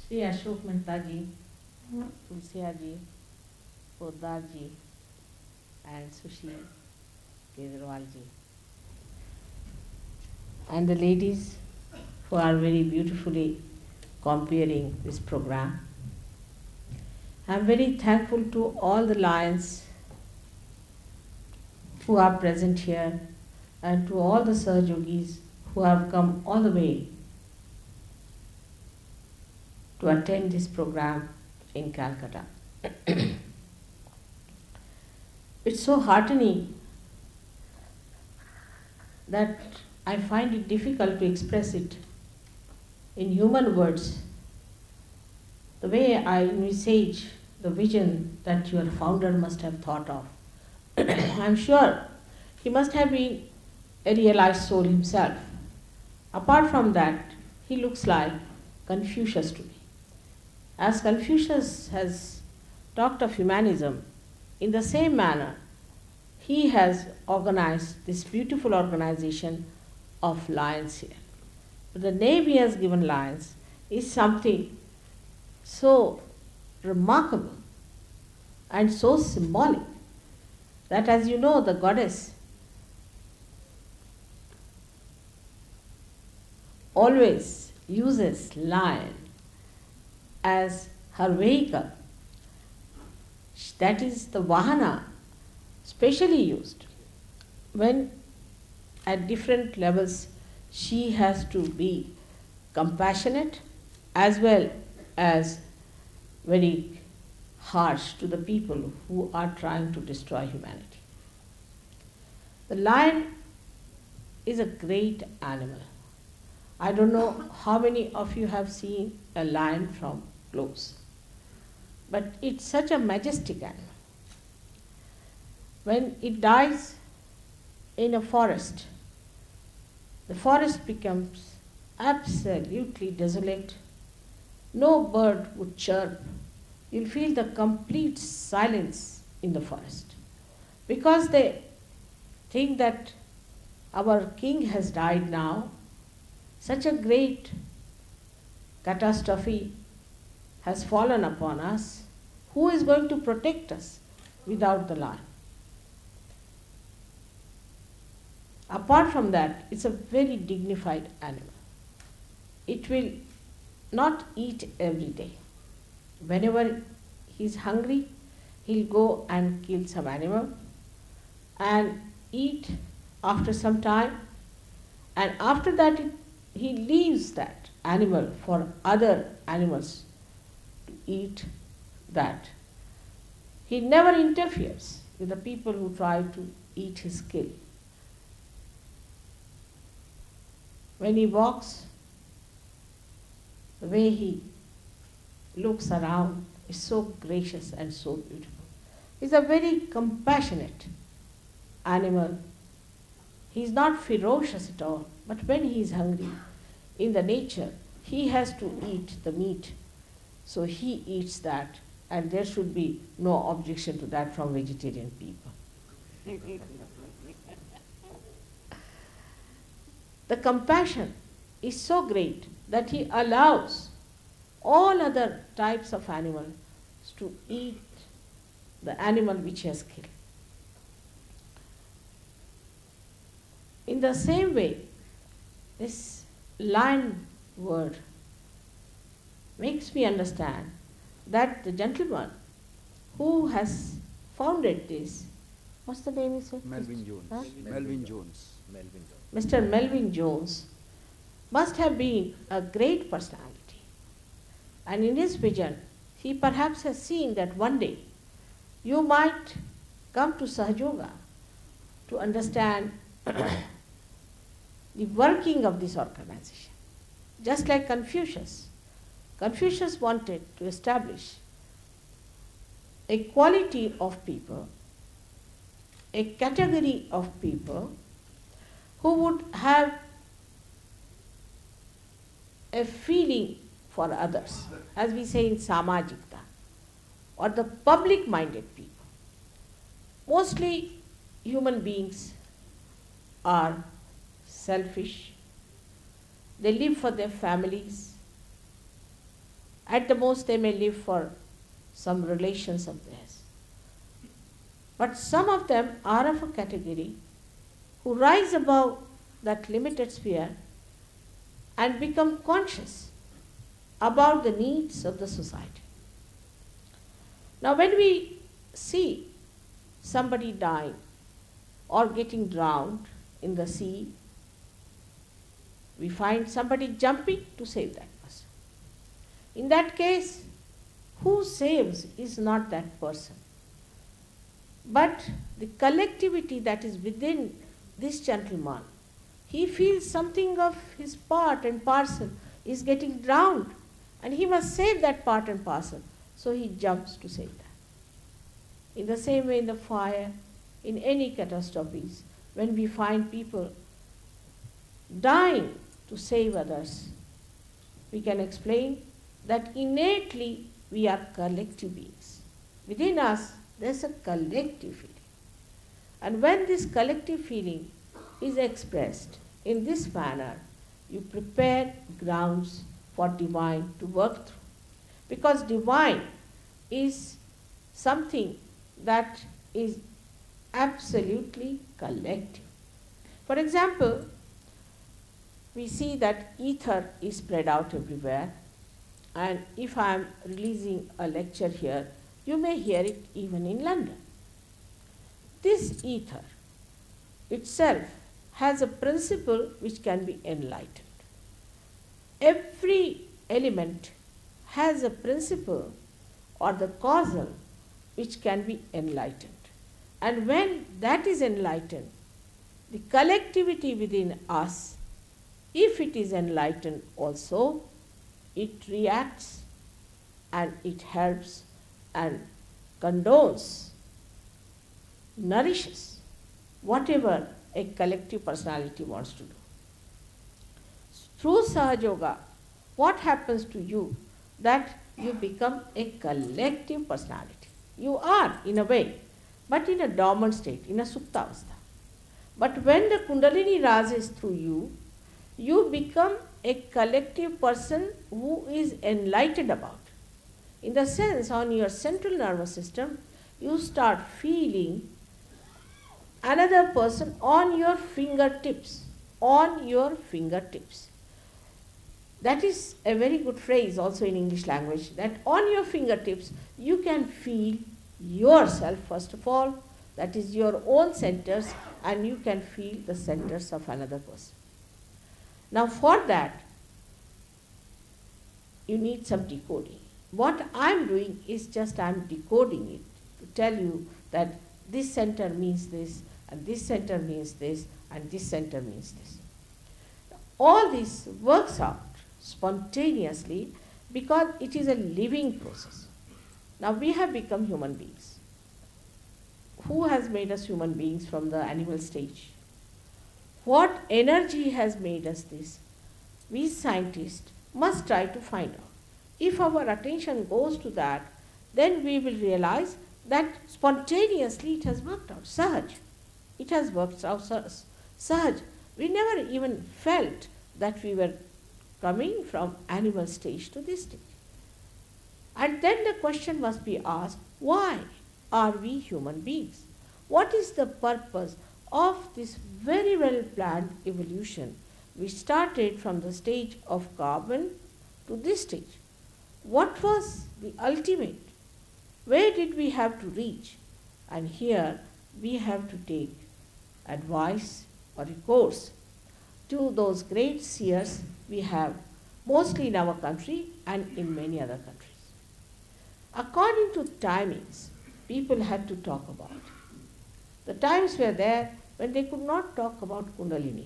Shri Ashok Mehta ji, Tulsiya ji, Poddar ji, and Sushi Kejriwal ji, and the ladies who are very beautifully comparing this program. I am very thankful to all the lions who are present here and to all the Sahajogis who have come all the way to attend this program in Calcutta. It's so heartening that I find it difficult to express it in human words, the way I envisage the vision that your founder must have thought of. I'm sure he must have been a realized soul himself. Apart from that, he looks like Confucius to me. As Confucius has talked of humanism, in the same manner, he has organized this beautiful organization of lions here. But the name he has given lions is something so remarkable and so symbolic that, as you know, the goddess always uses lion as her vehicle. That is the vahana, specially used when at different levels she has to be compassionate as well as very harsh to the people who are trying to destroy humanity. The lion is a great animal. I don't know how many of you have seen a lion from close, but it's such a majestic animal. When it dies in a forest, the forest becomes absolutely desolate. No bird would chirp. You'll feel the complete silence in the forest because they think that our king has died now. Such a great catastrophe has fallen upon us. Who is going to protect us without the lion? Apart from that, it's a very dignified animal. It will not eat every day. Whenever he's hungry, he'll go and kill some animal and eat after some time, and after that he leaves that animal for other animals to eat that. He never interferes with the people who try to eat his kill. When he walks, the way he looks around is so gracious and so beautiful. He's a very compassionate animal. He's not ferocious at all, but when he is hungry, in the nature, he has to eat the meat. So he eats that, and there should be no objection to that from vegetarian people. The compassion is so great that he allows all other types of animals to eat the animal which he has killed. In the same way, this lion word makes me understand that the gentleman who has founded this, what's the name he said? Melvin Jones. Huh? Melvin Jones. Mr. Melvin Jones must have been a great personality. And in his vision, he perhaps has seen that one day you might come to Sahajoga to understand the working of this organization. Just like Confucius. Confucius wanted to establish a quality of people, a category of people who would have a feeling for others, as we say in Samajikta, or the public-minded people. Mostly human beings are selfish. They live for their families At the most, they may live for some relations of theirs. But some of them are of a category who rise above that limited sphere and become conscious about the needs of the society. Now, when we see somebody dying or getting drowned in the sea, we find somebody jumping to save that person. In that case, who saves is not that person, but the collectivity that is within this gentleman. He feels something of his part and parcel is getting drowned, and he must save that part and parcel, so he jumps to save that. In the same way, in the fire, in any catastrophes, when we find people dying to save others, we can explain that innately we are collective beings. Within us, there's a collective feeling. And when this collective feeling is expressed in this manner, you prepare grounds for divine to work through. Because divine is something that is absolutely collective. For example, we see that ether is spread out everywhere, and if I am releasing a lecture here, you may hear it even in London. This ether itself has a principle which can be enlightened. Every element has a principle or the causal which can be enlightened. And when that is enlightened, the collectivity within us, if it is enlightened also, it reacts and it helps and condones, nourishes whatever a collective personality wants to do. Through Sahaja Yoga, what happens to you? That you become a collective personality. You are, in a way, but in a dormant state, in a suptavastha. But when the Kundalini rises through you, you become a collective person who is enlightened about. In the sense, on your central nervous system, you start feeling another person on your fingertips, on your fingertips. That is a very good phrase also in English language, that on your fingertips you can feel yourself first of all, that is your own centers, and you can feel the centers of another person. Now for that, you need some decoding. What I am doing is just I am decoding it to tell you that this center means this, and this center means this, and this center means this. All this works out spontaneously because it is a living process. Now we have become human beings. Who has made us human beings from the animal stage? What energy has made us this? We scientists must try to find out. If our attention goes to that, then we will realize that spontaneously it has worked out. Sahaj. It has worked out Sahaj. We never even felt that we were coming from animal stage to this stage. And then the question must be asked, why are we human beings? What is the purpose of this very well planned evolution which started from the stage of carbon to this stage? What was the ultimate? Where did we have to reach? And here we have to take advice or recourse to those great seers we have, mostly in our country and in many other countries. According to timings, people had to talk about. The times were there when they could not talk about Kundalini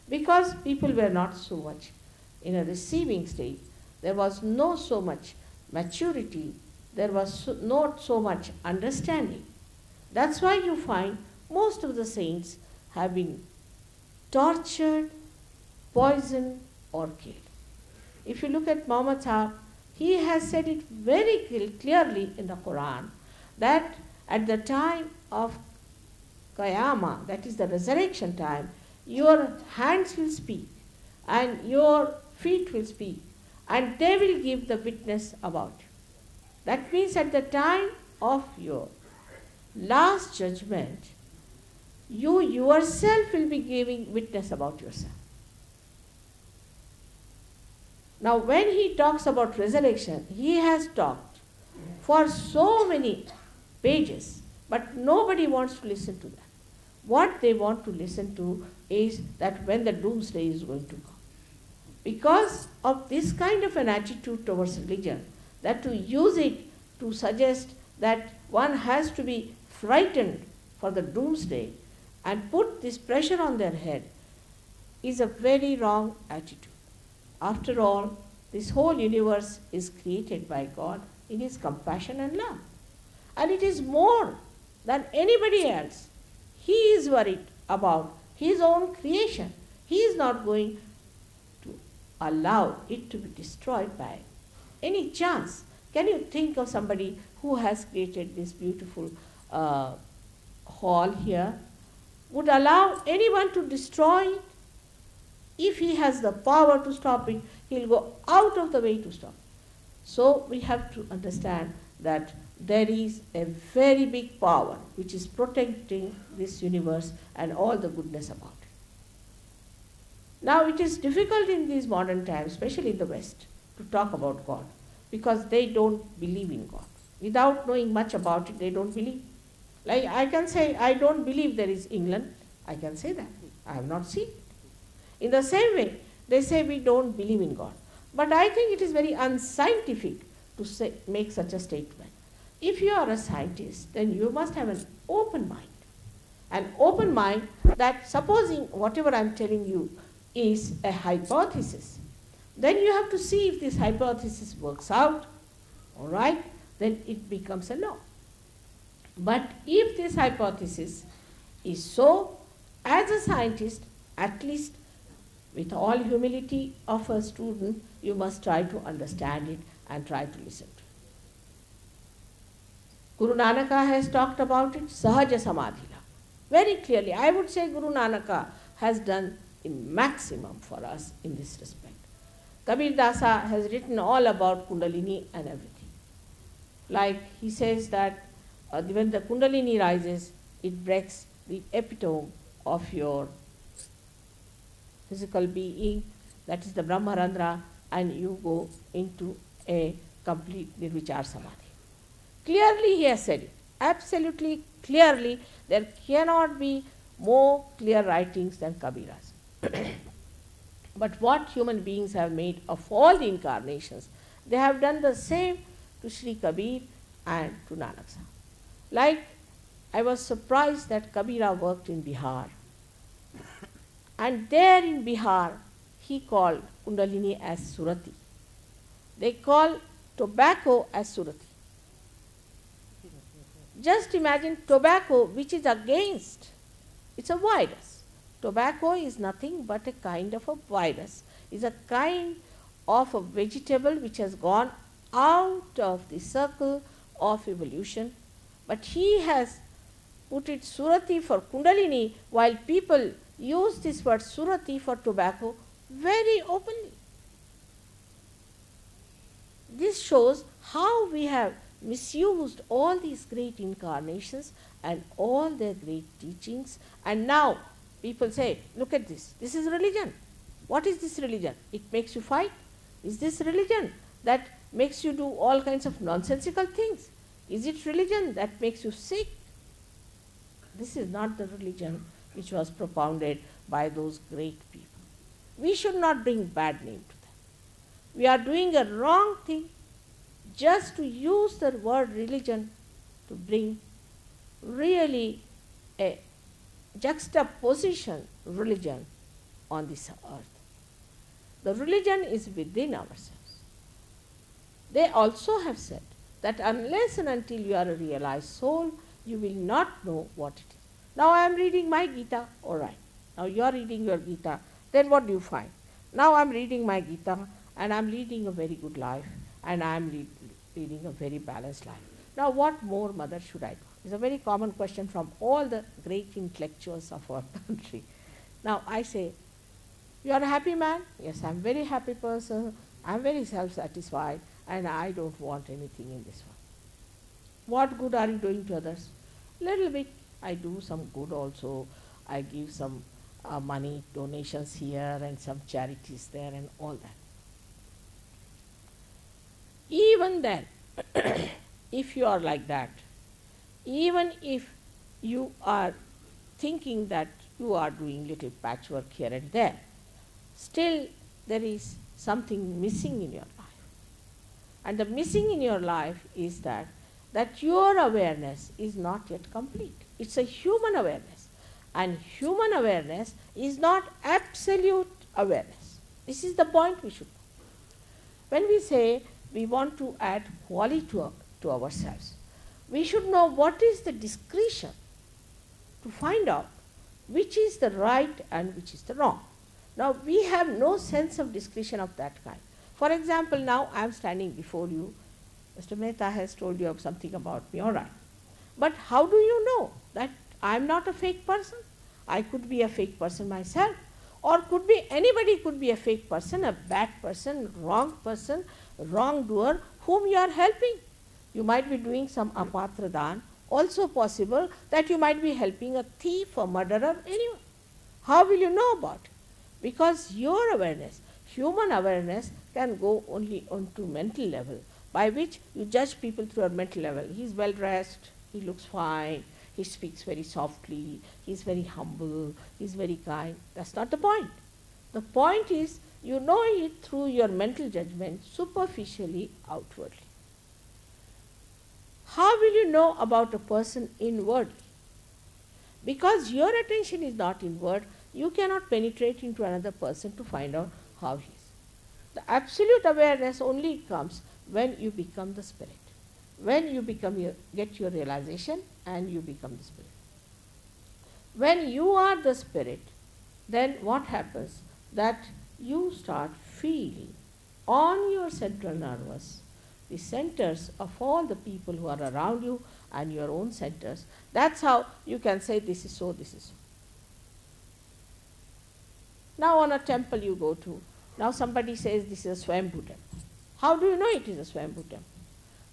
because people were not so much in a receiving state. There was no so much maturity, there was not so much understanding. That's why you find most of the saints have been tortured, poisoned or killed. If you look at Muhammad Sahib, he has said it very clearly in the Quran that at the time of Qiyamah, that is the resurrection time, your hands will speak and your feet will speak and they will give the witness about you. That means at the time of your last judgment, you yourself will be giving witness about yourself. Now when he talks about resurrection, he has talked for so many pages, but nobody wants to listen to that. What they want to listen to is that when the doomsday is going to come. Because of this kind of an attitude towards religion, that to use it to suggest that one has to be frightened for the doomsday and put this pressure on their head is a very wrong attitude. After all, this whole universe is created by God in His compassion and love. And it is more than anybody else. He is worried about His own creation. He is not going to allow it to be destroyed by any chance. Can you think of somebody who has created this beautiful hall here, would allow anyone to destroy it? If he has the power to stop it, he'll go out of the way to stop it. So we have to understand that there is a very big power which is protecting this universe and all the goodness about it. Now it is difficult in these modern times, especially in the West, to talk about God because they don't believe in God. Without knowing much about it, they don't believe. Like I can say, I don't believe there is England. I can say that. I have not seen it. In the same way, they say we don't believe in God. But I think it is very unscientific to make such a statement. If you are a scientist, then you must have an open mind. An open mind that supposing whatever I am telling you is a hypothesis, then you have to see if this hypothesis works out, all right, then it becomes a law. But if this hypothesis is so, as a scientist, at least with all humility of a student, you must try to understand it and try to listen to it. Guru Nanaka has talked about it, Sahaja Samadhila. Very clearly, I would say Guru Nanaka has done in maximum for us in this respect. Kabir Dasa has written all about Kundalini and everything. Like he says that when the Kundalini rises, it breaks the epitome of your physical being, that is the Brahmarandra, and you go into a complete Nirvichar Samadhi. Clearly he has said it, absolutely clearly. There cannot be more clear writings than Kabira's. But what human beings have made of all the incarnations, they have done the same to Sri Kabir and to Nanak Sahib. Like I was surprised that Kabira worked in Bihar. And there in Bihar, he called Kundalini as Surati. They call tobacco as Surati. Just imagine tobacco, which is against, it's a virus. Tobacco is nothing but a kind of a virus. It's a kind of a vegetable which has gone out of the circle of evolution. But he has put it Surati for Kundalini, while people use this word Surati for tobacco very openly. This shows how we have misused all these great incarnations and all their great teachings, and now people say, look at this is religion. What is this religion? It makes you fight. Is this religion that makes you do all kinds of nonsensical things? Is it religion that makes you sick? This is not the religion which was propounded by those great people. We should not bring bad name to them. We are doing a wrong thing just to use the word religion to bring really a juxtaposition religion on this earth. The religion is within ourselves. They also have said that unless and until you are a realized soul, you will not know what it is. Now I am reading my Gita, all right. Now you are reading your Gita, then what do you find? Now I am reading my Gita and I am leading a very good life and I am leading a very balanced life. Now what more, mother, should I do? It's a very common question from all the great intellectuals of our country. Now I say, you are a happy man? Yes, I am a very happy person. I am very self-satisfied and I don't want anything in this one. What good are you doing to others? Little bit. I do some good also. I give some money, donations here and some charities there and all that. Even then, if you are like that, even if you are thinking that you are doing little patchwork here and there, still there is something missing in your life. And the missing in your life is that your awareness is not yet complete. It's a human awareness. And human awareness is not absolute awareness. This is the point we should know. When we say we want to add quality to ourselves, we should know what is the discretion to find out which is the right and which is the wrong. Now, we have no sense of discretion of that kind. For example, now I am standing before you. Mr. Mehta has told you something about me, all right. But how do you know that I am not a fake person? I could be a fake person myself, or anybody could be a fake person, a bad person, wrongdoer, whom you are helping. You might be doing some apatra dan, also possible that you might be helping a thief, a murderer, anyone. How will you know about it? Because your awareness, human awareness, can go only onto mental level, by which you judge people through a mental level. He is well dressed, he looks fine, he speaks very softly, he is very humble, he is very kind. That's not the point. The point is you know it through your mental judgment, superficially, outwardly. How will you know about a person inwardly? Because your attention is not inward, you cannot penetrate into another person to find out how he is. The absolute awareness only comes when you become the spirit. When you get your realization and you become the spirit. When you are the spirit, then what happens? That you start feeling on your central nervous, the centers of all the people who are around you and your own centers. That's how you can say this is so, this is so. Now on a temple you go to, now somebody says this is a Swambhu temple. How do you know it is a Swambhu temple?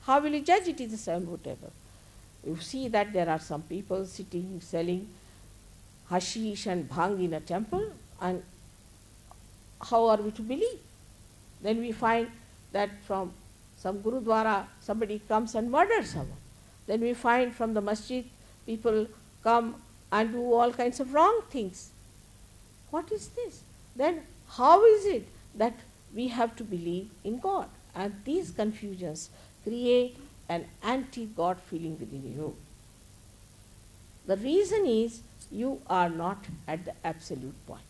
How will you judge it is a Swambhu temple? You see that there are some people sitting, selling hashish and bhang in a temple, and how are we to believe? Then we find that from some Gurudwara somebody comes and murders someone. Then we find from the masjid people come and do all kinds of wrong things. What is this? Then how is it that we have to believe in God? And these confusions create an anti-God feeling within you. The reason is you are not at the absolute point.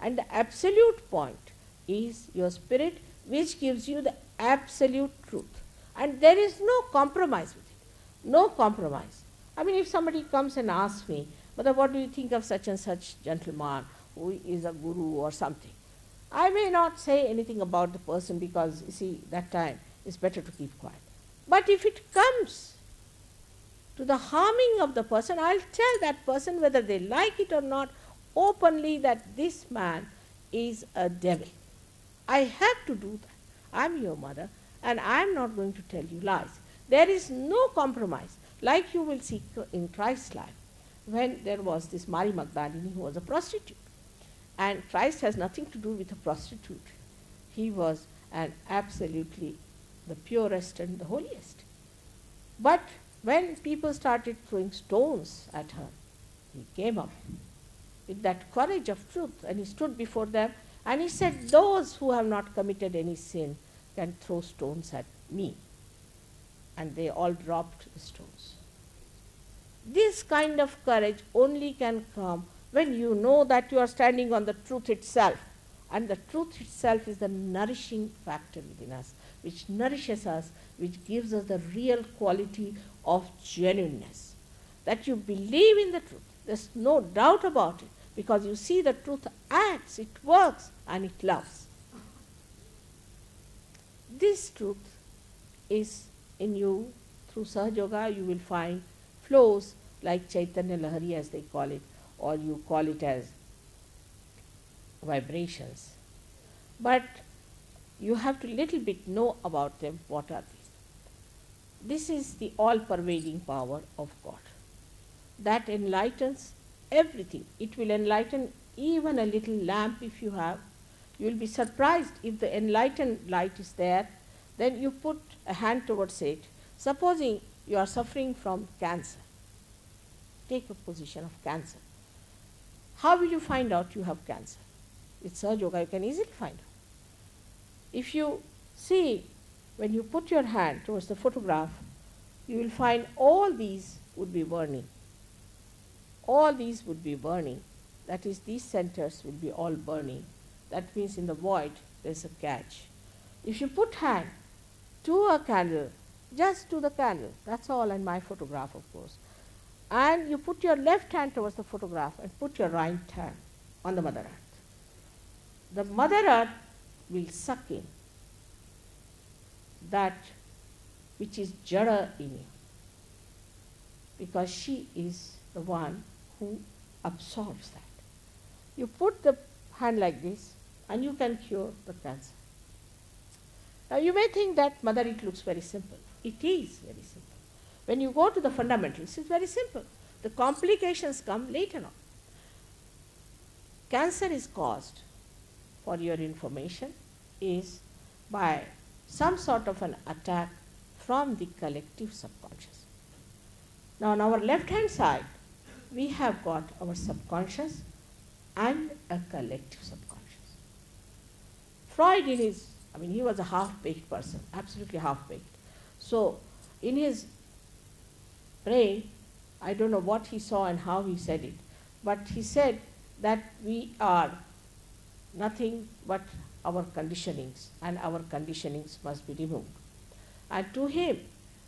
And the absolute point is your spirit, which gives you the absolute truth. And there is no compromise with it. No compromise. I mean, if somebody comes and asks me, Mother, what do you think of such and such gentleman who is a guru or something? I may not say anything about the person because, you see, that time it's better to keep quiet. But if it comes to the harming of the person, I'll tell that person, whether they like it or not, openly that this man is a devil. I have to do that. I'm your mother and I'm not going to tell you lies. There is no compromise. Like you will see in Christ's life, when there was this Mary Magdalene who was a prostitute. And Christ has nothing to do with a prostitute. He was an absolutely the purest and the holiest. But when people started throwing stones at her, he came up with that courage of truth and he stood before them and he said, those who have not committed any sin can throw stones at me. And they all dropped the stones. This kind of courage only can come when you know that you are standing on the truth itself. And the truth itself is the nourishing factor within us, which nourishes us, which gives us the real quality of genuineness. That you believe in the truth. There's no doubt about it, because you see the truth acts, it works, and it loves. This truth is in you. Through Sahaja Yoga you will find flows like Chaitanya Lahari, as they call it, or you call it as vibrations. But you have to little bit know about them, what are these. This is the all-pervading power of God that enlightens everything. It will enlighten even a little lamp if you have. You will be surprised if the enlightened light is there, then you put a hand towards it. Supposing you are suffering from cancer, take a position of cancer. How will you find out you have cancer? With Sahaja Yoga you can easily find out. If you see, when you put your hand towards the photograph, you will find all these would be burning. All these would be burning. That is, these centers will be all burning. That means in the void there is a catch. If you put hand to a candle, just to the candle, that's all in my photograph of course, and you put your left hand towards the photograph and put your right hand on the Mother Earth. The Mother Earth will suck in that which is Jada in you, because she is the one who absorbs that. You put the hand like this and you can cure the cancer. Now you may think that, Mother, it looks very simple. It is very simple. When you go to the fundamentals, it's very simple. The complications come later on. Cancer is caused, for your information, is by some sort of an attack from the collective subconscious. Now on our left hand side, we have got our subconscious and a collective subconscious. Freud he was a half-baked person, absolutely half-baked. So in his brain, I don't know what he saw and how he said it, but he said that we are nothing but our conditionings, and our conditionings must be removed. And to him,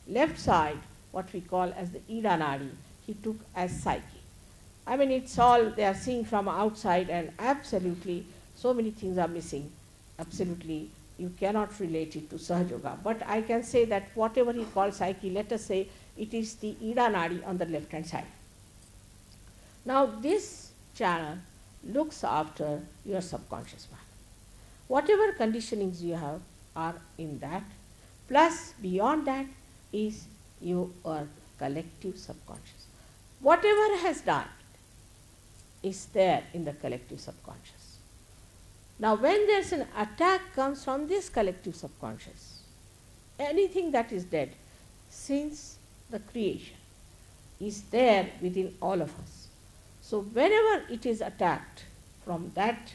left side, what we call as the Ida Nadi, he took as psyche. It's all they are seeing from outside, and absolutely so many things are missing. Absolutely, you cannot relate it to Sahaja Yoga. But I can say that whatever he calls psyche, let us say it is the Ida Nadi on the left hand side. Now this channel looks after your subconscious mind. Whatever conditionings you have are in that, plus beyond that is your collective subconscious. Whatever has died is there in the collective subconscious. Now when there's an attack comes from this collective subconscious, anything that is dead since the creation is there within all of us. So whenever it is attacked from that,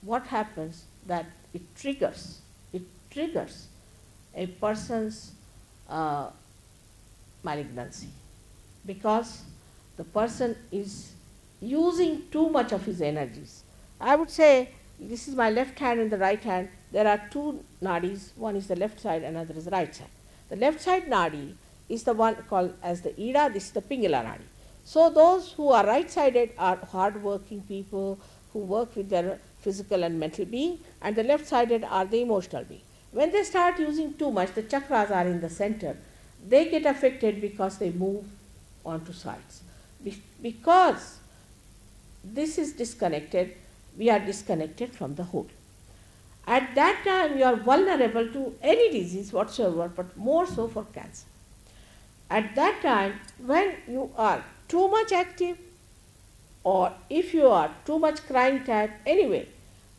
what happens that it triggers a person's malignancy, because the person is using too much of his energies. I would say, this is my left hand and the right hand. There are two nadis, one is the left side, another is the right side. The left side nadi is the one called as the Ida, this is the Pingala nadi. So those who are right-sided are hard-working people who work with their physical and mental being, and the left-sided are the emotional being. When they start using too much, the chakras are in the center, they get affected because they move onto sides. Because this is disconnected, we are disconnected from the whole. At that time, you are vulnerable to any disease whatsoever, but more so for cancer. At that time, when you are too much active, or if you are too much crying type, anyway,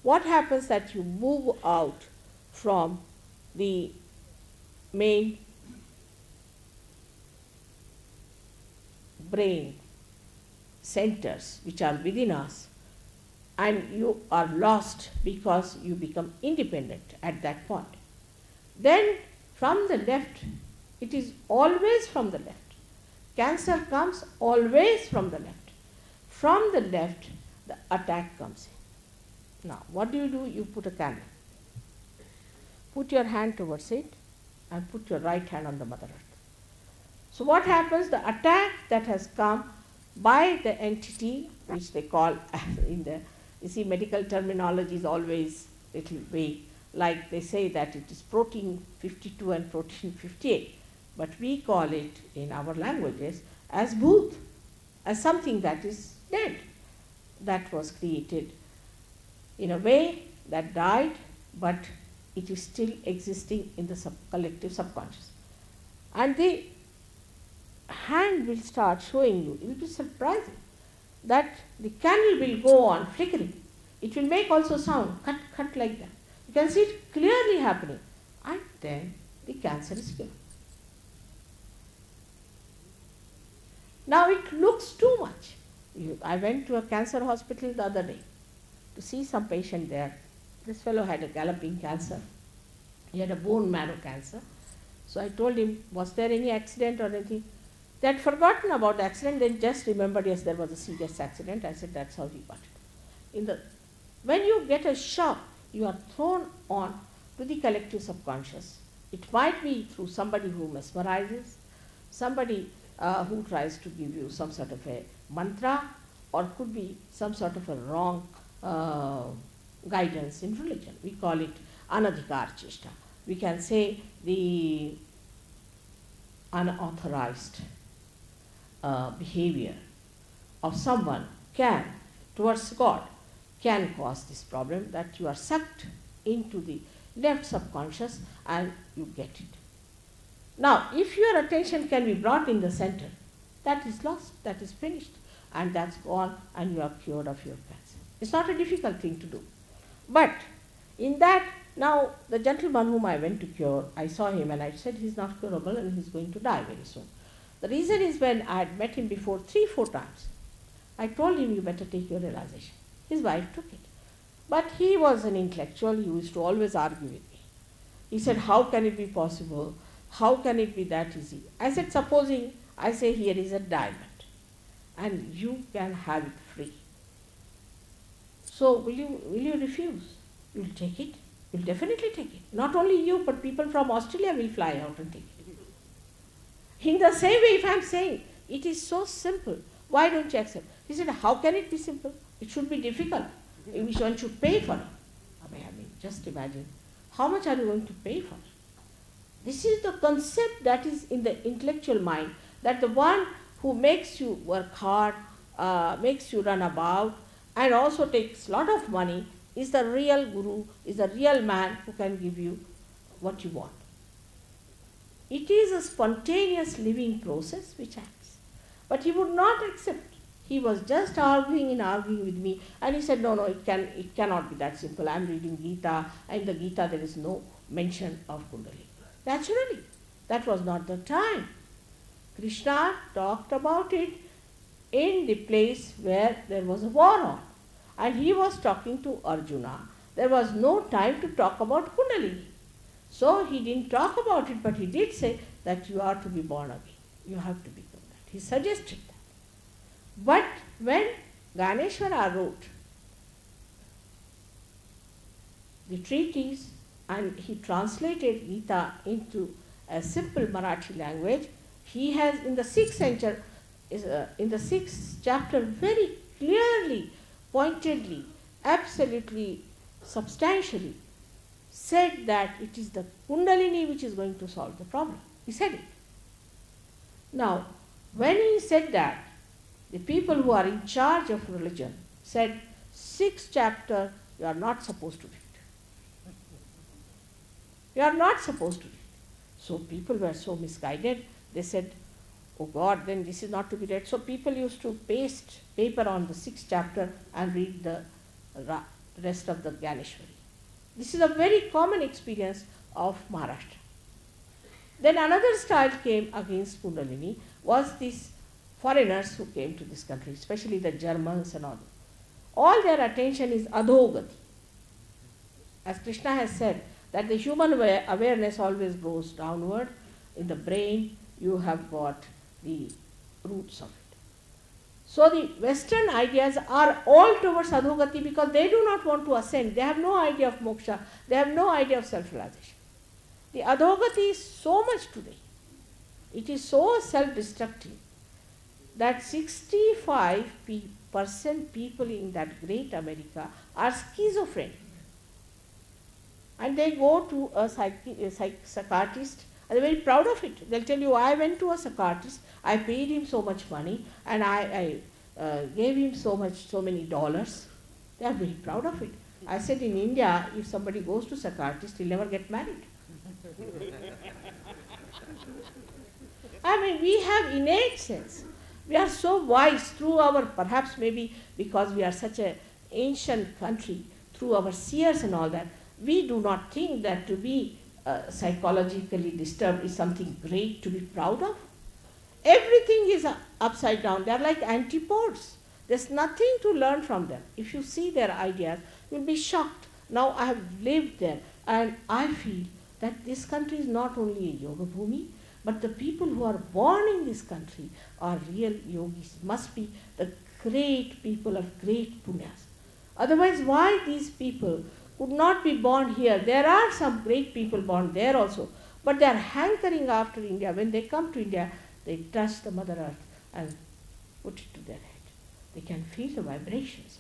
what happens that you move out from the main brain centers which are within us, and you are lost because you become independent at that point. Then from the left, it is always from the left. Cancer comes always from the left. From the left, the attack comes in. Now, what do? You put a candle. Put your hand towards it and put your right hand on the Mother Earth. So what happens? The attack that has come by the entity, which they call medical terminology is always a little vague. Like they say that it is protein 52 and protein 58. But we call it in our languages as bhoot, as something that is dead, that was created in a way that died, but it is still existing in the collective subconscious. And the hand will start showing you, it will be surprising, that the candle will go on flickering. It will make also sound, cut, cut like that. You can see it clearly happening. And then the cancer is cured. Now it looks too much. I went to a cancer hospital the other day to see some patient there. This fellow had a galloping cancer. He had a bone marrow cancer. So I told him, was there any accident or anything? They had forgotten about the accident, they just remembered, yes, there was a serious accident. I said, that's how he got it. When you get a shock, you are thrown on to the collective subconscious. It might be through somebody who mesmerizes, somebody who tries to give you some sort of a mantra, or could be some sort of a wrong guidance in religion. We call it anadhikar cheshta. We can say the unauthorized behavior of someone towards God can cause this problem, that you are sucked into the left subconscious and you get it. Now, if your attention can be brought in the center, that is lost, that is finished, and that's gone, and you are cured of your cancer. It's not a difficult thing to do. But in that, now the gentleman whom I went to cure, I saw him and I said he's not curable and he's going to die very soon. The reason is, when I had met him before 3-4 times, I told him, you better take your realization. His wife took it. But he was an intellectual, he used to always argue with me. He said, how can it be possible? How can it be that easy? I said, supposing I say here is a diamond and you can have it free. So will you refuse? You'll take it? You'll definitely take it. Not only you, but people from Australia will fly out and take it. In the same way, if I am saying, it is so simple, why don't you accept? He said, how can it be simple? It should be difficult. One should pay for it. I mean, just imagine, how much are you going to pay for it? This is the concept that is in the intellectual mind, that the one who makes you work hard, makes you run about, and also takes a lot of money, is the real guru, is the real man who can give you what you want. It is a spontaneous living process which acts. But he would not accept. He was just arguing with me, and he said, no, it cannot be that simple. I am reading Gita, and in the Gita there is no mention of Kundalini. Naturally, that was not the time. Krishna talked about it in the place where there was a war on, and he was talking to Arjuna. There was no time to talk about Kundalini. So he didn't talk about it, but he did say that you are to be born again. You have to become that. He suggested that. But when Ganeshwara wrote the treatise and he translated Gita into a simple Marathi language, he has in the 6th chapter very clearly, pointedly, absolutely, substantially said that it is the Kundalini which is going to solve the problem. He said it. Now, when he said that, the people who are in charge of religion said, 6th chapter, you are not supposed to read. You are not supposed to read. So people were so misguided, they said, oh God, then this is not to be read. So people used to paste paper on the 6th chapter and read the rest of the Ganeshwari. This is a very common experience of Maharashtra. Then another style came against Kundalini, was these foreigners who came to this country, especially the Germans and all. All their attention is adhogati. As Krishna has said, that the human awareness always goes downward. In the brain, you have got the roots of it. So the Western ideas are all towards adhogati because they do not want to ascend. They have no idea of moksha. They have no idea of self-realization. The adhogati is so much today. It is so self-destructive that 65% people in that great America are schizophrenic. And they go to a psychiatrist, and they're very proud of it. They'll tell you, I went to a psychiatrist, I paid him so much money, and I gave him so many dollars. They are very proud of it. I said in India, if somebody goes to psychiatrist, he'll never get married. I mean, we have innate sense. We are so wise through our, perhaps maybe because we are such an ancient country, through our seers and all that, we do not think that to be psychologically disturbed is something great to be proud of. Everything is upside down. They are like antipodes. There's nothing to learn from them. If you see their ideas, you'll be shocked. Now I have lived there and I feel that this country is not only a yoga bhumi, but the people who are born in this country are real yogis, must be the great people of great punyas. Otherwise, why these people would not be born here? There are some great people born there also, but they are hankering after India. When they come to India, they touch the Mother Earth and put it to their head. They can feel the vibrations.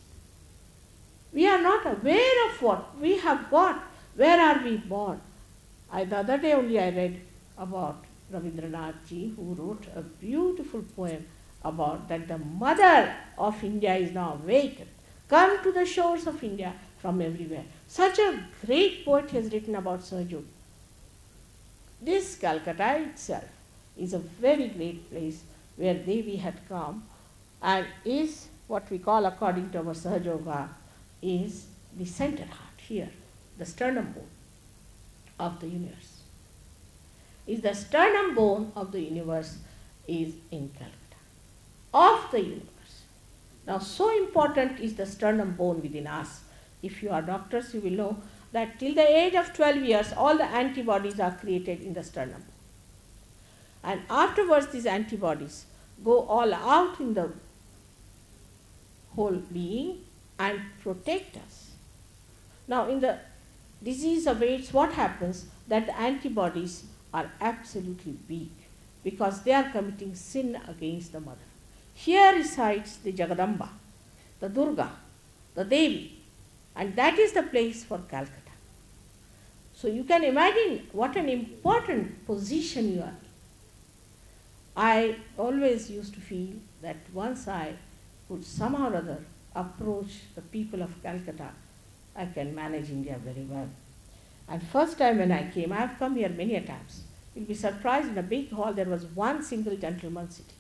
We are not aware of what we have got. Where are we born? The other day only I read about Rabindranath ji, who wrote a beautiful poem about that the mother of India is now awakened. Come to the shores of India from everywhere. Such a great poet has written about Sahaja. This Calcutta itself is a very great place where Devi had come and is what we call, according to our Sahaja Yoga, is the center heart here, the sternum bone of the universe. Is the sternum bone of the universe is in Calcutta, of the universe. Now, so important is the sternum bone within us. If you are doctors, you will know that till the age of 12 years, all the antibodies are created in the sternum bone. And afterwards, these antibodies go all out in the whole being and protect us. Now, in the disease of AIDS, what happens? That the antibodies are absolutely weak because they are committing sin against the mother. Here resides the Jagadamba, the Durga, the Devi, and that is the place for Calcutta. So you can imagine what an important position you are in. I always used to feel that once I would somehow or other approach the people of Calcutta, I can manage India very well. And first time when I came, I have come here many a times. You'll be surprised, in a big hall there was one single gentleman sitting,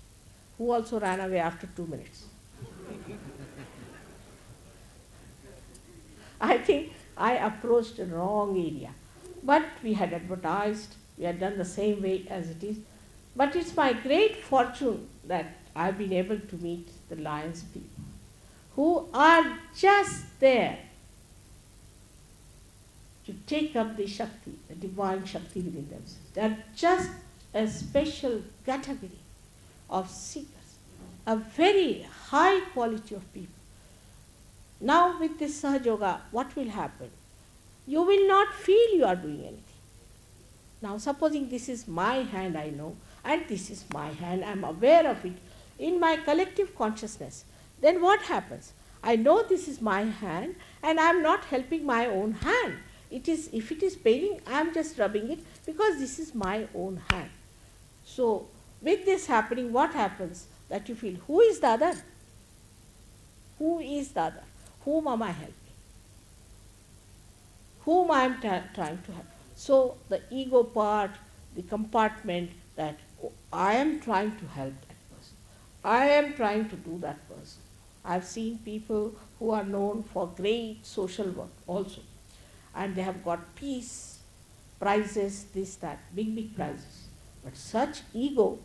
who also ran away after 2 minutes. I think I approached the wrong area. But we had advertised, we had done the same way as it is. But it's my great fortune that I've been able to meet the Lions people, who are just there to take up the Shakti, the divine Shakti within themselves. They are just a special category of seekers, a very high quality of people. Now with this Sahaja Yoga, what will happen? You will not feel you are doing anything. Now supposing this is my hand, I know, and this is my hand, I am aware of it in my collective consciousness, then what happens? I know this is my hand and I am not helping my own hand. It is, if it is paining, I am just rubbing it because this is my own hand. So with this happening, what happens? That you feel, who is the other? Who is the other? Whom am I helping? Whom I am trying to help? So the ego part, the compartment that I am trying to help that person. I am trying to do that person. I have seen people who are known for great social work also. And they have got peace, prizes, this, that, big prizes. But such ego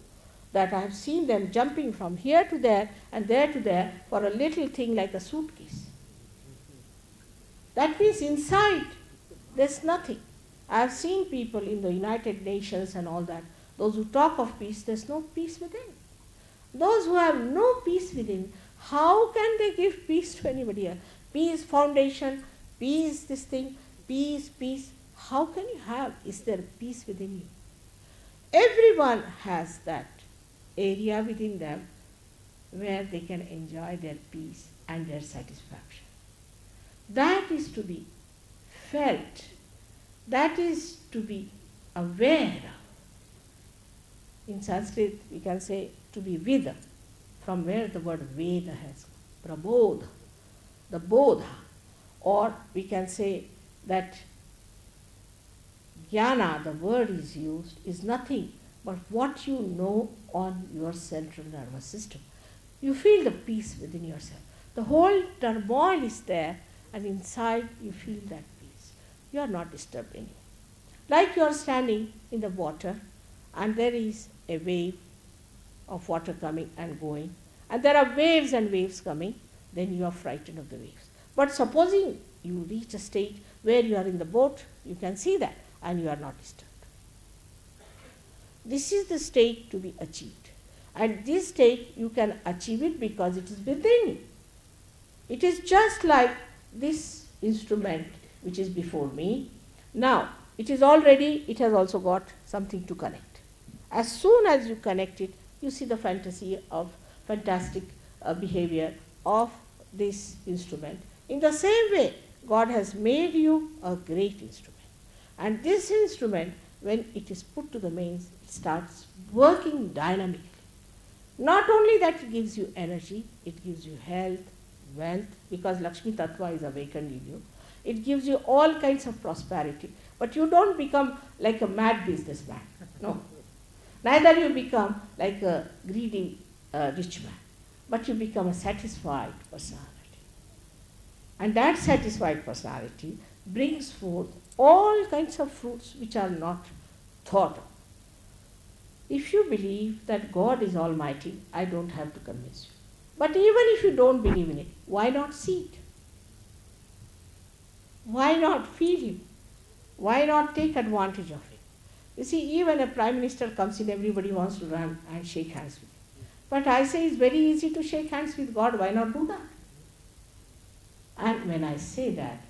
that I have seen them jumping from here to there and there to there for a little thing like a suitcase. That means inside there's nothing. I have seen people in the United Nations and all that, those who talk of peace, there's no peace within. Those who have no peace within, how can they give peace to anybody else? Peace foundation, peace this thing, peace. How can you have? Is there peace within you? Everyone has that area within them where they can enjoy their peace and their satisfaction. That is to be felt. That is to be aware of. In Sanskrit, we can say to be vida, from where the word Veda has come. Prabodha, the Bodha. or we can say that jnana, the word is used, is nothing but what you know on your central nervous system. You feel the peace within yourself. The whole turmoil is there, and inside you feel that peace. You are not disturbed anymore. Like you are standing in the water, and there is a wave of water coming and going, and there are waves and waves coming, then you are frightened of the waves. But supposing you reach a stage where you are in the boat, you can see that, and you are not disturbed. This is the state to be achieved. And this state, you can achieve it because it is within you. It is just like this instrument which is before me. Now, it is already, it has also got something to connect. As soon as you connect it, you see the fantastic behavior of this instrument. In the same way, God has made you a great instrument. And this instrument, when it is put to the mains, it starts working dynamically. Not only that it gives you energy, it gives you health, wealth, because Lakshmi Tattva is awakened in you. It gives you all kinds of prosperity. But you don't become like a mad businessman. No. Neither you become like a greedy rich man. But you become a satisfied personality. And that satisfied personality brings forth all kinds of fruits which are not thought of. If you believe that God is almighty, I don't have to convince you. But even if you don't believe in it, why not see it? Why not feel Him? Why not take advantage of it? You see, even a prime minister comes in, everybody wants to run and shake hands with him. But I say it's very easy to shake hands with God, why not do that? And when I say that,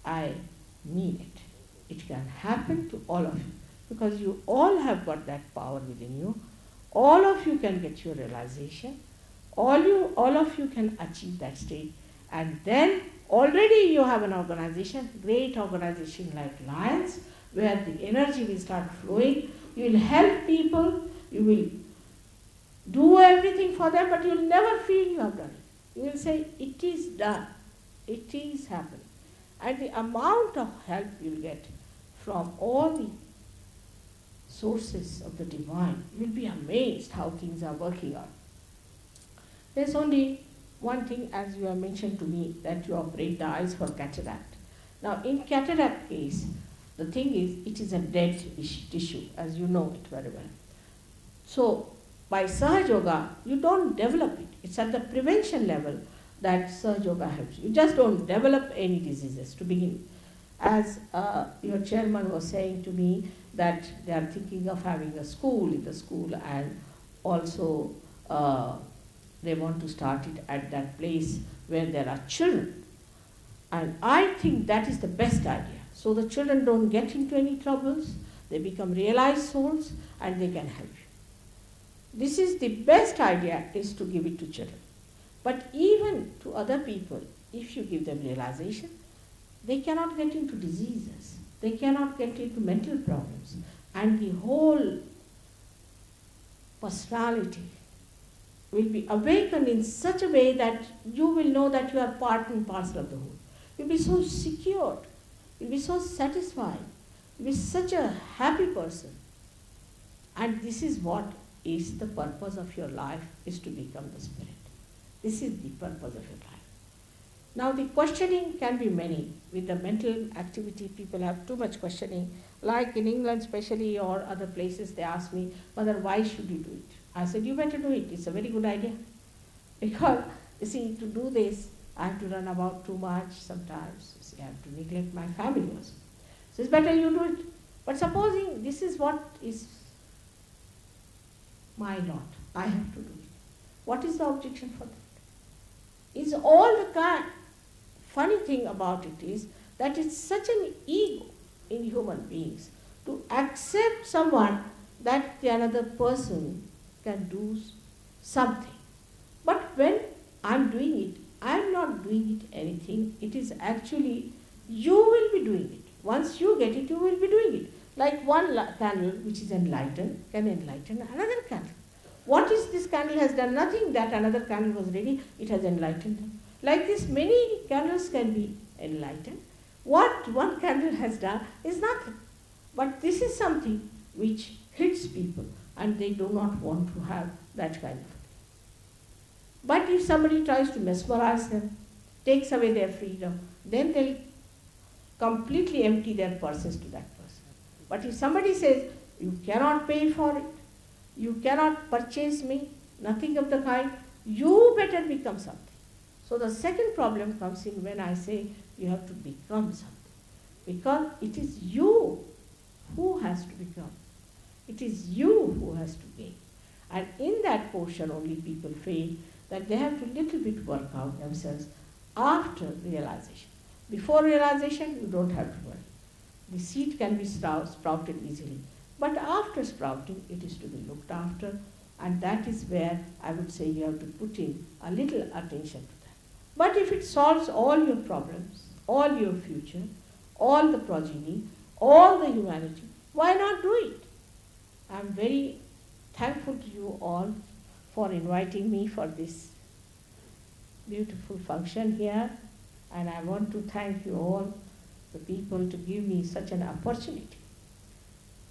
I mean it. It can happen to all of you, because you all have got that power within you. All of you can get your realization. All of you can achieve that state. And then already you have an organization, great organization like Lions, where the energy will start flowing. You will help people, you will do everything for them, but you will never feel you have done it. You will say, it is done, it is happening. And the amount of help you will get from all the sources of the divine, you will be amazed how things are working out. There's only one thing, as you have mentioned to me, that you operate the eyes for cataract. Now, in cataract case, the thing is, it is a dead tissue, as you know it very well. So, by Sahaja Yoga, you don't develop it. It's at the prevention level that Sahaja Yoga helps. You just don't develop any diseases to begin with. As your chairman was saying to me, that they are thinking of having a school in the school, and also they want to start it at that place where there are children. And I think that is the best idea. So the children don't get into any troubles, they become realized souls, and they can help you. This is the best idea, is to give it to children. But even to other people, if you give them realization, they cannot get into diseases, they cannot get into mental problems, and the whole personality will be awakened in such a way that you will know that you are part and parcel of the whole. You'll be so secured, you'll be so satisfied, you'll be such a happy person. And this is what is the purpose of your life, is to become the spirit. This is the purpose of your life. Now the questioning can be many. With the mental activity, people have too much questioning. Like in England especially, or other places, they ask me, Mother, why should you do it? I said, you better do it. It's a very good idea. Because, you see, to do this, I have to run about too much sometimes. You see, I have to neglect my family also. So it's better you do it. But supposing this is what is my lot, I have to do it. What is the objection for that? It's all the kind. Funny thing about it is that it's such an ego in human beings to accept someone that the another person can do something. But when I'm doing it, I'm not doing it anything. It is actually, you will be doing it. Once you get it, you will be doing it. Like one candle which is enlightened can enlighten another candle. What is this candle has done? Nothing. That another candle was ready, it has enlightened them. Like this, many candles can be enlightened. What one candle has done is nothing. But this is something which hits people, and they do not want to have that kind of thing. But if somebody tries to mesmerize them, takes away their freedom, then they'll completely empty their purses to that person. But if somebody says, you cannot pay for it, you cannot purchase me, nothing of the kind, you better become something. So the second problem comes in when I say you have to become something. Because it is you who has to become. It is you who has to gain. And in that portion only people fail, that they have to little bit work out themselves after realization. Before realization, you don't have to worry. The seed can be sprouted easily. But after sprouting, it is to be looked after, and that is where I would say you have to put in a little attention to that. But if it solves all your problems, all your future, all the progeny, all the humanity, why not do it? I am very thankful to you all for inviting me for this beautiful function here, and I want to thank you all, the people, to give me such an opportunity.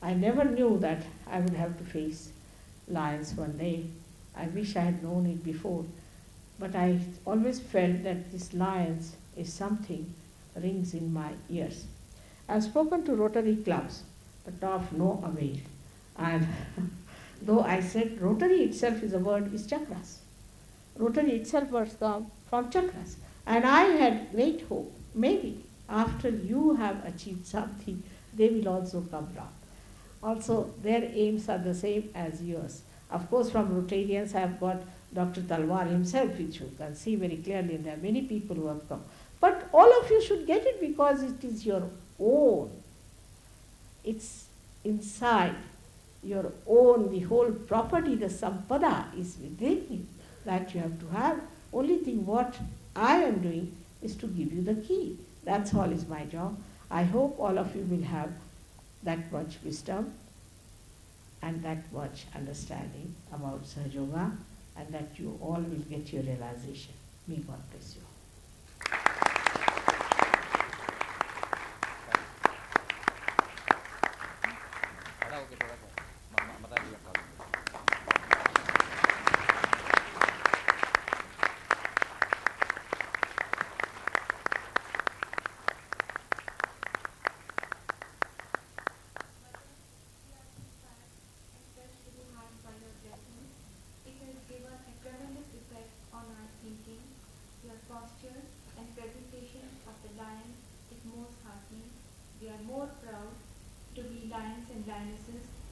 I never knew that I would have to face lions one day. I wish I had known it before, but I always felt that this lions is something rings in my ears. I've spoken to Rotary clubs, but of no avail. And though I said Rotary itself is a word, is chakras. Rotary itself was come from chakras. And I had great hope, maybe after you have achieved something, they will also come round. Also, their aims are the same as yours. Of course, from Rotarians I have got Dr. Talwar himself, which you can see very clearly, and there are many people who have come. But all of you should get it because it is your own. It's inside your own, the whole property, the sampada is within you that you have to have. Only thing what I am doing is to give you the key. That's all is my job. I hope all of you will have that much wisdom and that much understanding about Sahaja Yoga, and that you all will get your realization. May God bless you.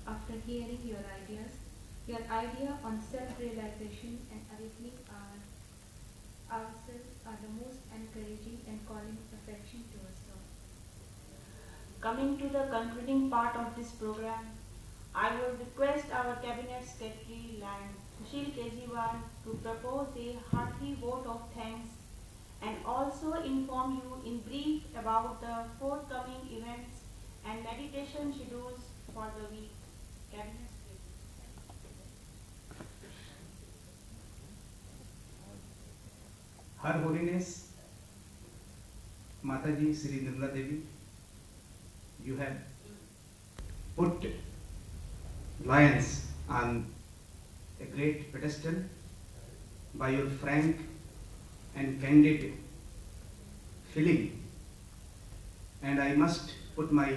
After hearing your ideas, your idea on self-realization and awakening ourselves are the most encouraging and calling affection to us all. Coming to the concluding part of this program, I would request our Cabinet Secretary Sushil Kejriwal to propose a hearty vote of thanks and also inform you in brief about the forthcoming events and meditation schedules for the week. Her Holiness Mataji Sri Nirmala Devi, you have put lions on a great pedestal by your frank and candid feeling, and I must put my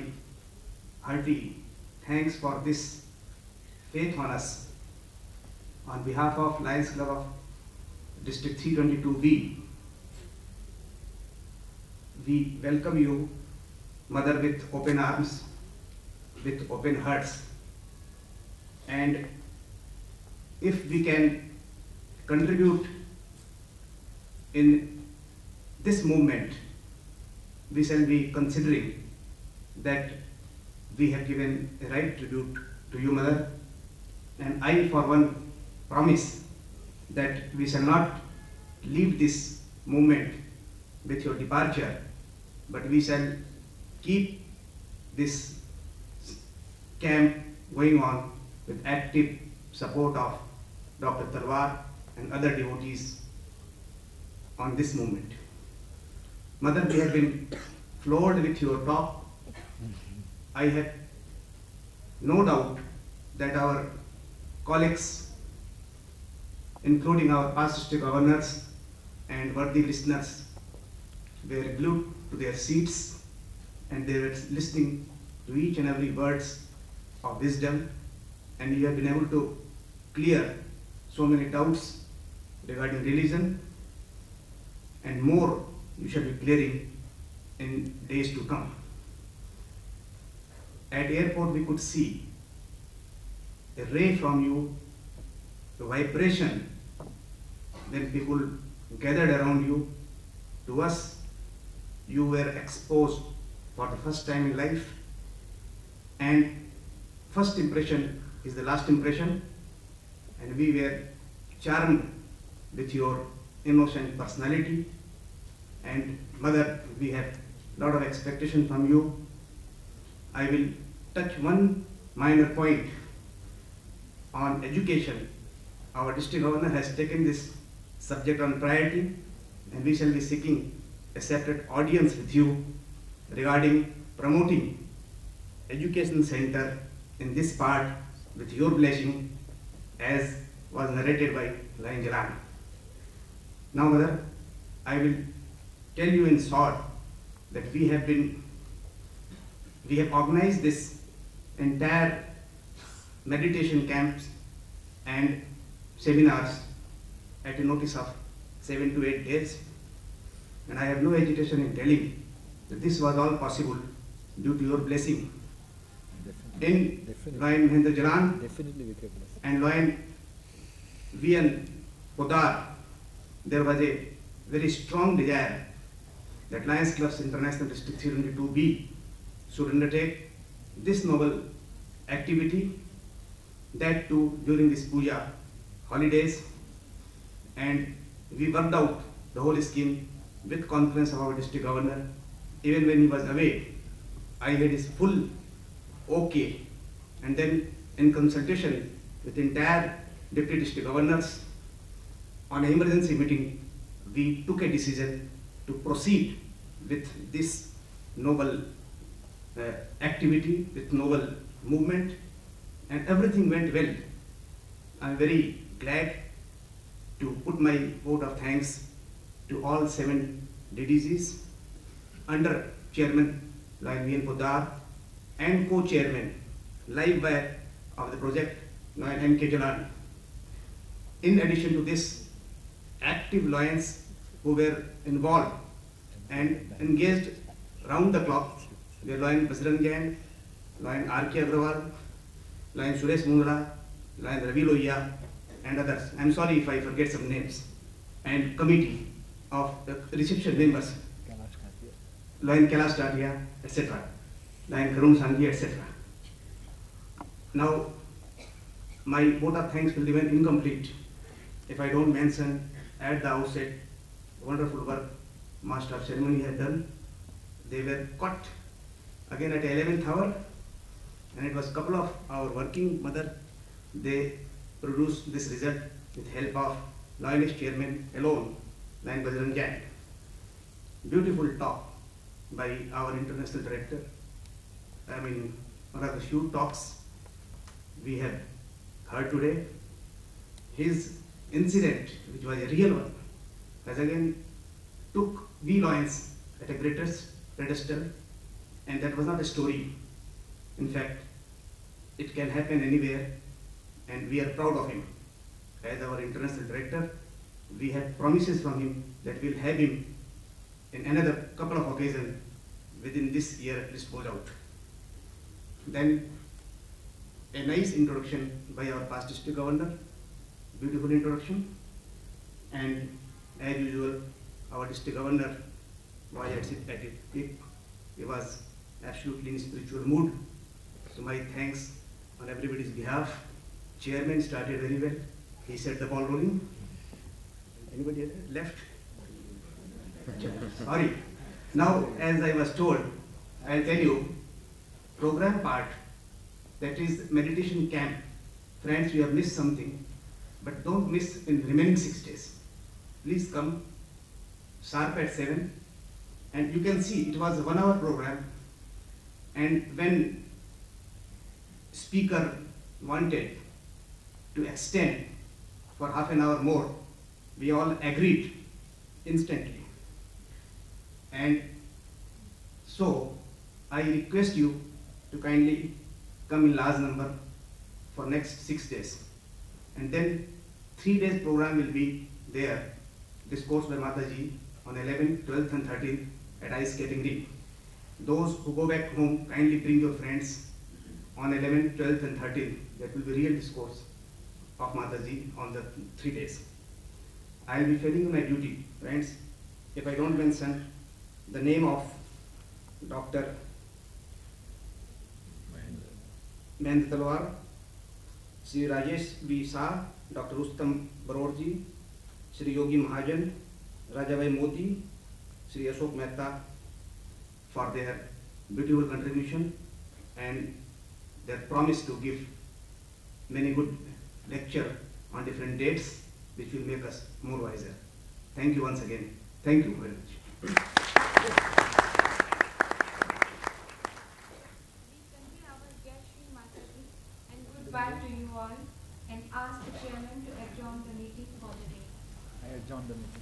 hearty thanks for this faith on us. On behalf of Lions Club of District 322B, we welcome you, Mother, with open arms, with open hearts. And if we can contribute in this movement, we shall be considering that we have given a right tribute to you, Mother. And I, for one, promise that we shall not leave this movement with your departure, but we shall keep this camp going on with active support of Dr. Talwar and other devotees on this movement. Mother, we have been floored with your talk. I have no doubt that our colleagues, including our past district governors and worthy listeners, were glued to their seats and they were listening to each and every words of wisdom, and you have been able to clear so many doubts regarding religion, and more you shall be clearing in days to come. At airport we could see a ray from you, the vibration when people gathered around you. To us, you were exposed for the first time in life, and first impression is the last impression, and we were charmed with your innocent personality. And Mother, we have a lot of expectation from you. I will touch one minor point on education. Our district governor has taken this subject on priority, and we shall be seeking a separate audience with you regarding promoting education center in this part with your blessing, as was narrated by Lion Jalan. Now, Mother, I will tell you in short that we have organized this entire meditation camps and seminars at a notice of 7 to 8 days, and I have no hesitation in telling that this was all possible due to your blessing. In Lion Mahendra Jalan and Lion VN Podar, there was a very strong desire that Lions Clubs International District 302B should undertake this noble activity, that too during this puja holidays, and we worked out the whole scheme with confidence of our district governor. Even when he was away, I had his full okay, and then in consultation with entire deputy district governors, on an emergency meeting, we took a decision to proceed with this noble activity, with noble movement, and everything went well. I am very glad to put my vote of thanks to all 7 DDGs under Chairman Lion VN Podar and co-chairman, live wire of the project, Lion MK Jalan. In addition to this, active lions who were involved and engaged round the clock were Lion Bajrang Gang, Lion R.K. Agrawal, Lion Suresh Mundra, Lion Ravi Lohiya, and others. I am sorry if I forget some names. And committee of the reception members, Lion Kailash Tatia, etc. Lion Karun Sanghi, etc. Now, my vote of thanks will remain incomplete if I don't mention at the outset the wonderful work Master of Ceremony had done. They were caught again at 11th hour, and it was a couple of our working mother. They produced this result with help of Lioness Chairman alone, Lion Bajrang Gang. Beautiful talk by our international director. I mean, one of the few talks we have heard today. His incident, which was a real one, has again took we Lions at a greatest pedestal, and that was not a story. In fact, it can happen anywhere, and we are proud of him. As our international director, we have promises from him that we'll have him in another couple of occasions within this year at least goes out. Then a nice introduction by our past district governor, beautiful introduction, and as usual, our district governor was at a peak. He was absolutely in spiritual mood. So my thanks on everybody's behalf. Chairman started very well. He set the ball rolling. Anybody left? Sorry. Now, as I was told, I'll tell you, program part, that is meditation camp. Friends, you have missed something, but don't miss in remaining 6 days. Please come sharp at 7 And you can see it was a 1 hour program, and when speaker wanted to extend for half an hour more, we all agreed instantly. And so I request you to kindly come in large number for next 6 days. And then 3 days program will be there, discourse by Mataji on 11th, 12th and 13th at ice skating rink. Those who go back home, kindly bring your friends on 11th, 12th and 13th. That will be real discourse of Mataji on the 3 days. I will be failing my duty, friends, if I don't mention the name of Dr. Mahendra Talwar, Sri Rajesh B. Shah, Dr. Rustam Barorji, Sri Yogi Mahajan, Rajabhai Modi, Sri Ashok Mehta for their beautiful contribution and their promise to give many good lecture on different dates which will make us more wiser. Thank you once again. Thank you very much. Goodbye to you all and ask the chairman to adjourn the meeting for the day. I adjourn the meeting.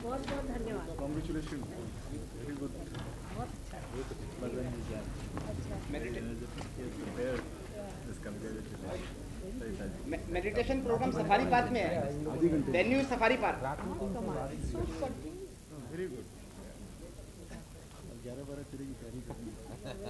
बहुत बहुत धन्यवाद। Congratulations. Very good. बहुत अच्छा। But when is that? अच्छा। Meditation programme safari park में है। Venue safari park. Very good. 11-12 की तैयारी करनी है।